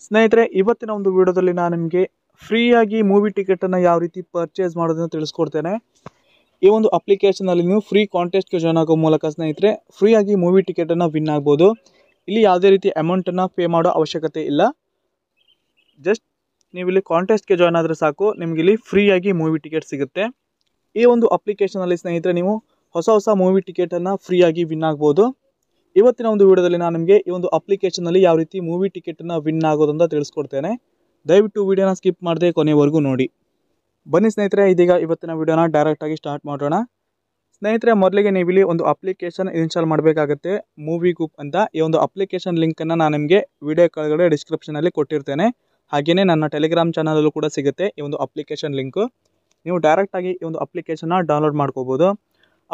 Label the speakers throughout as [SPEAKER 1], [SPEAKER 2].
[SPEAKER 1] ಸ್ನೇಹಿತರೆ, ಇವತ್ತಿನ ಒಂದು ವಿಡಿಯೋದಲ್ಲಿ ನಾನು ನಿಮಗೆ ಫ್ರೀಯಾಗಿ ಮೂವಿ ಟಿಕೆಟನ್ನು ಯಾವ ರೀತಿ ಪರ್ಚೇಸ್ ಮಾಡೋದನ್ನು ತಿಳಿಸ್ಕೊಡ್ತೇನೆ. ಈ ಒಂದು ಅಪ್ಲಿಕೇಶನಲ್ಲಿ ನೀವು ಫ್ರೀ ಕಾಂಟೆಸ್ಟ್ಗೆ ಜಾಯ್ನ್ ಆಗೋ ಮೂಲಕ ಸ್ನೇಹಿತರೆ ಫ್ರೀಯಾಗಿ ಮೂವಿ ಟಿಕೆಟನ್ನು ವಿನ್ ಆಗ್ಬೋದು. ಇಲ್ಲಿ ಯಾವುದೇ ರೀತಿ ಅಮೌಂಟನ್ನು ಪೇ ಮಾಡೋ ಅವಶ್ಯಕತೆ ಇಲ್ಲ. ಜಸ್ಟ್ ನೀವು ಇಲ್ಲಿ ಕಾಂಟೆಸ್ಟ್ಗೆ ಜಾಯ್ನ್ ಆದರೆ ಸಾಕು, ನಿಮಗೆ ಇಲ್ಲಿ ಫ್ರೀಯಾಗಿ ಮೂವಿ ಟಿಕೆಟ್ ಸಿಗುತ್ತೆ. ಈ ಒಂದು ಅಪ್ಲಿಕೇಶನಲ್ಲಿ ಸ್ನೇಹಿತರೆ ನೀವು ಹೊಸ ಮೂವಿ ಟಿಕೆಟನ್ನು ಫ್ರೀಯಾಗಿ ವಿನ್ ಆಗ್ಬೋದು. ಇವತ್ತಿನ ಒಂದು ವಿಡಿಯೋದಲ್ಲಿ ನಾನು ನಿಮಗೆ ಈ ಒಂದು ಅಪ್ಲಿಕೇಶನಲ್ಲಿ ಯಾವ ರೀತಿ ಮೂವಿ ಟಿಕೆಟನ್ನು ವಿನ್ ಆಗೋದಂತ ತಿಳಿಸ್ಕೊಡ್ತೇನೆ. ದಯವಿಟ್ಟು ವಿಡಿಯೋನ ಸ್ಕಿಪ್ ಮಾಡದೆ ಕೊನೆವರೆಗೂ ನೋಡಿ. ಬನ್ನಿ ಸ್ನೇಹಿತರೆ, ಇದೀಗ ಇವತ್ತಿನ ವಿಡಿಯೋನ ಡೈರೆಕ್ಟಾಗಿ ಸ್ಟಾರ್ಟ್ ಮಾಡೋಣ. ಸ್ನೇಹಿತರೆ, ಮೊದಲಿಗೆ ನೀವು ಇಲ್ಲಿ ಒಂದು ಅಪ್ಲಿಕೇಶನ್ ಇನ್ಸ್ಟಾಲ್ ಮಾಡಬೇಕಾಗುತ್ತೆ, ಮೂವಿ ಗೂಪ್ ಅಂತ. ಈ ಒಂದು ಅಪ್ಲಿಕೇಶನ್ ಲಿಂಕನ್ನು ನಾನು ನಿಮಗೆ ವಿಡಿಯೋ ಕೆಳಗಡೆ ಡಿಸ್ಕ್ರಿಪ್ಷನಲ್ಲಿ ಕೊಟ್ಟಿರ್ತೇನೆ. ಹಾಗೆಯೇ ನನ್ನ ಟೆಲಿಗ್ರಾಮ್ ಚಾನಲಲ್ಲೂ ಕೂಡ ಸಿಗುತ್ತೆ ಈ ಒಂದು ಅಪ್ಲಿಕೇಶನ್ ಲಿಂಕು. ನೀವು ಡೈರೆಕ್ಟಾಗಿ ಈ ಒಂದು ಅಪ್ಲಿಕೇಶನ್ನ ಡೌನ್ಲೋಡ್ ಮಾಡ್ಕೋಬೋದು.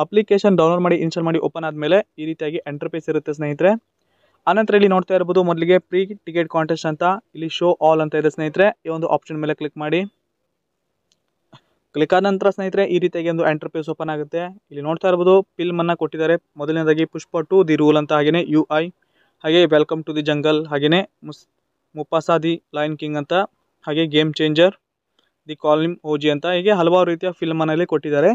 [SPEAKER 1] ಅಪ್ಲಿಕೇಶನ್ ಡೌನ್ಲೋಡ್ ಮಾಡಿ ಇನ್ಸ್ಟಾಲ್ ಮಾಡಿ ಓಪನ್ ಆದಮೇಲೆ ಈ ರೀತಿಯಾಗಿ ಇಂಟರ್ಫೇಸ್ ಇರುತ್ತೆ ಸ್ನೇಹಿತರೆ. ಆನಂತರ ಇಲ್ಲಿ ನೋಡ್ತಾ ಇರ್ಬೋದು, ಮೊದಲಿಗೆ ಪ್ರೀ ಟಿಕೆಟ್ ಕಾಂಟೆಸ್ಟ್ ಅಂತ ಇಲ್ಲಿ ಶೋ ಆಲ್ ಅಂತ ಇದೆ ಸ್ನೇಹಿತರೆ. ಈ ಒಂದು ಆಪ್ಷನ್ ಮೇಲೆ ಕ್ಲಿಕ್ ಮಾಡಿ. ಕ್ಲಿಕ್ ಆದ ನಂತರ ಸ್ನೇಹಿತರೆ ಈ ರೀತಿಯಾಗಿ ಒಂದು ಇಂಟರ್ಫೇಸ್ ಓಪನ್ ಆಗುತ್ತೆ. ಇಲ್ಲಿ ನೋಡ್ತಾ ಇರ್ಬೋದು, ಫಿಲ್ಮನ್ನು ಕೊಟ್ಟಿದ್ದಾರೆ. ಮೊದಲನೇದಾಗಿ ಪುಷ್ಪ 2 ದಿ ರೂಲ್ ಅಂತ, ಹಾಗೆಯೇ UI, ಹಾಗೆ ವೆಲ್ಕಮ್ ಟು ದಿ ಜಂಗಲ್, ಹಾಗೆಯೇ ಮುಫಾಸಾ ದಿ ಲಯನ್ ಕಿಂಗ್ ಅಂತ, ಹಾಗೆ ಗೇಮ್ ಚೇಂಜರ್, ದಿ ಕಾಲಿಮ್ ಓಜಿ ಅಂತ, ಹೀಗೆ ಹಲವಾರು ರೀತಿಯ ಫಿಲ್ಮನ್ನು ಇಲ್ಲಿ ಕೊಟ್ಟಿದ್ದಾರೆ.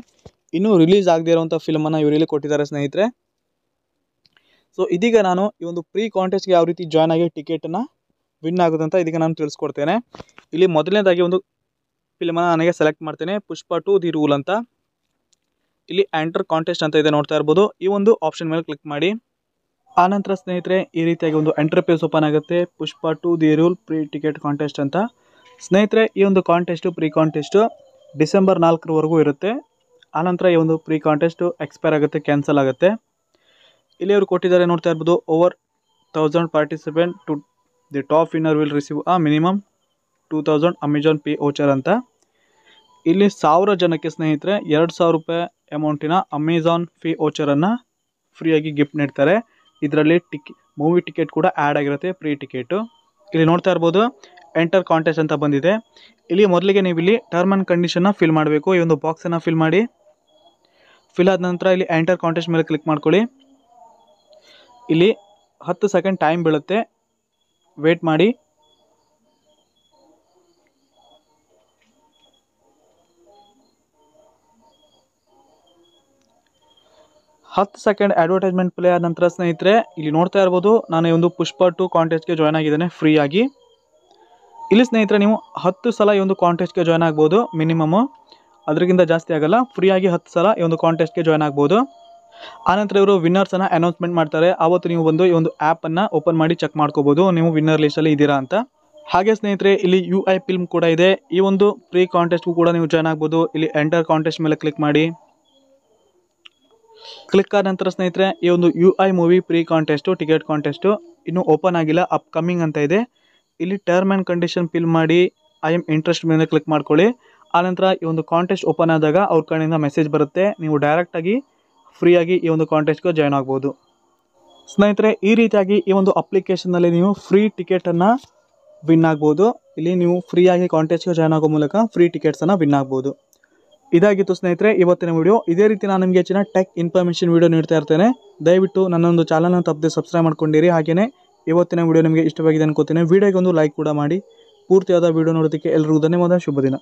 [SPEAKER 1] ಇನ್ನೂ ರಿಲೀಸ್ ಆಗದೇ ಇರುವಂಥ ಫಿಲ್ಮನ್ನು ಇವರಲ್ಲಿ ಕೊಟ್ಟಿದ್ದಾರೆ ಸ್ನೇಹಿತರೆ. ಸೊ ಇದೀಗ ನಾನು ಈ ಒಂದು ಪ್ರೀ ಕಾಂಟೆಸ್ಟ್ಗೆ ಯಾವ ರೀತಿ ಜಾಯ್ನ್ ಆಗಿ ಟಿಕೆಟನ್ನು ವಿನ್ ಆಗೋದಂತ ಇದೀಗ ನಾನು ತಿಳಿಸ್ಕೊಡ್ತೇನೆ. ಇಲ್ಲಿ ಮೊದಲನೇದಾಗಿ ಒಂದು ಫಿಲ್ಮನ್ನು ನನಗೆ ಸೆಲೆಕ್ಟ್ ಮಾಡ್ತೇನೆ, ಪುಷ್ಪ 2 ದಿ ರೂಲ್ ಅಂತ. ಇಲ್ಲಿ ಎಂಟರ್ ಕಾಂಟೆಸ್ಟ್ ಅಂತ ಇದೆ, ನೋಡ್ತಾ ಇರ್ಬೋದು. ಈ ಒಂದು ಆಪ್ಷನ್ ಮೇಲೆ ಕ್ಲಿಕ್ ಮಾಡಿ. ಆನಂತರ ಸ್ನೇಹಿತರೆ ಈ ರೀತಿಯಾಗಿ ಒಂದು ಇಂಟರ್ಫೇಸ್ ಓಪನ್ ಆಗುತ್ತೆ, Pushpa 2 the rule pre ticket contest ಅಂತ. ಸ್ನೇಹಿತರೆ, ಈ ಒಂದು ಕಾಂಟೆಸ್ಟು ಪ್ರೀ ಕಾಂಟೆಸ್ಟು ಡಿಸೆಂಬರ್ 4ರವರೆಗೂ ಇರುತ್ತೆ. ಆನಂತರ ಈ ಒಂದು ಪ್ರೀ ಕಾಂಟೆಸ್ಟು ಎಕ್ಸ್ಪೈರ್ ಆಗುತ್ತೆ, ಕ್ಯಾನ್ಸಲ್ ಆಗುತ್ತೆ. ಇಲ್ಲಿ ಅವರು ಕೊಟ್ಟಿದ್ದಾರೆ, ನೋಡ್ತಾ ಇರ್ಬೋದು, over 1000 participant to the top winner will receive a minimum 2000 Amazon pay voucher ಅಂತ. ಇಲ್ಲಿ 1000 ಜನಕ್ಕೆ ಸ್ನೇಹಿತರೆ 2000 ರೂಪಾಯಿ ಅಮೌಂಟಿನ ಅಮೆಜಾನ್ ಪೇ ವೋಚರನ್ನು ಫ್ರೀಯಾಗಿ ಗಿಫ್ಟ್ ನೀಡ್ತಾರೆ. ಇದರಲ್ಲಿ ಮೂವಿ ಟಿಕೆಟ್ ಕೂಡ ಆ್ಯಡ್ ಆಗಿರುತ್ತೆ, ಪ್ರೀ ಟಿಕೆಟು. ಇಲ್ಲಿ ನೋಡ್ತಾ ಇರ್ಬೋದು, ಎಂಟರ್ ಕಾಂಟೆಸ್ಟ್ ಅಂತ ಬಂದಿದೆ. ಇಲ್ಲಿ ಮೊದಲಿಗೆ ನೀವು ಇಲ್ಲಿ ಟರ್ಮ್ ಆ್ಯಂಡ್ ಕಂಡೀಷನ್ನ ಫಿಲ್ ಮಾಡಬೇಕು. ಈ ಒಂದು ಬಾಕ್ಸನ್ನು ಫಿಲ್ ಮಾಡಿ. ಫಿಲ್ ಆದ ನಂತರ ಇಲ್ಲಿ ಎಂಟರ್ ಕಾಂಟೆಸ್ಟ್ ಮೇಲೆ ಕ್ಲಿಕ್ ಮಾಡ್ಕೊಳ್ಳಿ. ಇಲ್ಲಿ 10 ಸೆಕೆಂಡ್ ಟೈಮ್ ಬೀಳುತ್ತೆ, ವೇಟ್ ಮಾಡಿ. ಹತ್ತು ಸೆಕೆಂಡ್ ಅಡ್ವರ್ಟೈಸ್ಮೆಂಟ್ ಪ್ಲೇ ಆದ ನಂತರ ಸ್ನೇಹಿತರೆ ಇಲ್ಲಿ ನೋಡ್ತಾ ಇರ್ಬೋದು, ನಾನು ಈ ಒಂದು ಪುಷ್ಪ 2 ಕಾಂಟೆಸ್ಟ್ಗೆ ಜಾಯ್ನ್ ಆಗಿದ್ದೇನೆ ಫ್ರೀಯಾಗಿ. ಇಲ್ಲಿ ಸ್ನೇಹಿತರೆ ನೀವು 10 ಸಲ ಈ ಒಂದು ಕಾಂಟೆಸ್ಟ್ಗೆ ಜಾಯ್ನ್ ಆಗ್ಬೋದು, ಮಿನಿಮಮ್ಮು. ಅದಕ್ಕಿಂತ ಜಾಸ್ತಿ ಆಗಲ್ಲ. ಫ್ರೀಯಾಗಿ 10 ಸಲ ಈ ಒಂದು ಕಾಂಟೆಸ್ಟ್ಗೆ ಜಾಯ್ನ್ ಆಗ್ಬೋದು. ಆನಂತರ ಇವರು ವಿನ್ನರ್ಸನ್ನು ಅನೌನ್ಸ್ಮೆಂಟ್ ಮಾಡ್ತಾರೆ. ಆವತ್ತು ನೀವು ಬಂದು ಈ ಒಂದು ಆ್ಯಪನ್ನು ಓಪನ್ ಮಾಡಿ ಚೆಕ್ ಮಾಡ್ಕೋಬೋದು, ನೀವು ವಿನ್ನರ್ ಲಿಸ್ಟಲ್ಲಿ ಇದ್ದೀರಾ ಅಂತ. ಹಾಗೆ ಸ್ನೇಹಿತರೆ ಇಲ್ಲಿ UI ಫಿಲ್ಮ್ ಕೂಡ ಇದೆ. ಈ ಒಂದು ಪ್ರೀ ಕಾಂಟೆಸ್ಟ್ಗೂ ಕೂಡ ನೀವು ಜಾಯ್ನ್ ಆಗ್ಬೋದು. ಇಲ್ಲಿ ಎಂಟರ್ ಕಾಂಟೆಸ್ಟ್ ಮೇಲೆ ಕ್ಲಿಕ್ ಮಾಡಿ. ಕ್ಲಿಕ್ ಆದ ನಂತರ ಸ್ನೇಹಿತರೆ ಈ ಒಂದು UI movie pre contest ticket contest ಇನ್ನೂ ಓಪನ್ ಆಗಿಲ್ಲ, ಅಪ್ಕಮಿಂಗ್ ಅಂತ ಇದೆ. ಇಲ್ಲಿ ಟರ್ಮ್ ಆ್ಯಂಡ್ ಕಂಡೀಷನ್ ಫಿಲ್ ಮಾಡಿ ಐ ಆಮ್ ಇಂಟ್ರೆಸ್ಟ್ ಮೇಲೆ ಕ್ಲಿಕ್ ಮಾಡ್ಕೊಳ್ಳಿ. ಆನಂತರ ಈ ಒಂದು ಕಾಂಟೆಸ್ಟ್ ಓಪನ್ ಆದಾಗ ಅವ್ರ ಕಡೆಯಿಂದ ಮೆಸೇಜ್ ಬರುತ್ತೆ, ನೀವು ಡೈರೆಕ್ಟಾಗಿ ಫ್ರೀಯಾಗಿ ಈ ಒಂದು ಕಾಂಟೆಸ್ಟ್ಗೆ ಜಾಯ್ನ್ ಆಗ್ಬೋದು. ಸ್ನೇಹಿತರೆ, ಈ ರೀತಿಯಾಗಿ ಈ ಒಂದು ಅಪ್ಲಿಕೇಶನ್ನಲ್ಲಿ ನೀವು ಫ್ರೀ ಟಿಕೆಟನ್ನು ವಿನ್ ಆಗ್ಬೋದು. ಇಲ್ಲಿ ನೀವು ಫ್ರೀಯಾಗಿ ಕಾಂಟೆಸ್ಟ್ಗೆ ಜಾಯ್ನ್ ಆಗೋ ಮೂಲಕ ಫ್ರೀ ಟಿಕೆಟ್ಸನ್ನು ವಿನ್ ಆಗ್ಬೋದು. ಇದಾಗಿತ್ತು ಸ್ನೇಹಿತರೆ ಇವತ್ತಿನ ವಿಡಿಯೋ. ಇದೇ ರೀತಿ ನಾನು ನಿಮಗೆ ಹೆಚ್ಚಿನ ಟೆಕ್ ಇನ್ಫಾರ್ಮೇಷನ್ ವಿಡಿಯೋ ನೀಡ್ತಾ ಇರ್ತೇನೆ. ದಯವಿಟ್ಟು ನನ್ನೊಂದು ಚಾನಲ್ನ ತಪ್ಪದೆ ಸಬ್ಸ್ಕ್ರೈಬ್ ಮಾಡ್ಕೊಂಡಿರಿ. ಹಾಗೆಯೇ ಇವತ್ತಿನ ವಿಡಿಯೋ ನಿಮಗೆ ಇಷ್ಟವಾಗಿದೆ ಅನ್ಕೋತೀನಿ. ವಿಡಿಯೋಗೆ ಒಂದು ಲೈಕ್ ಕೂಡ ಮಾಡಿ. ಪೂರ್ತಿಯಾದ ವಿಡಿಯೋ ನೋಡೋದಕ್ಕೆ ಎಲ್ಲರಿಗೂ ಧನ್ಯವಾದ. ಶುಭ ದಿನ.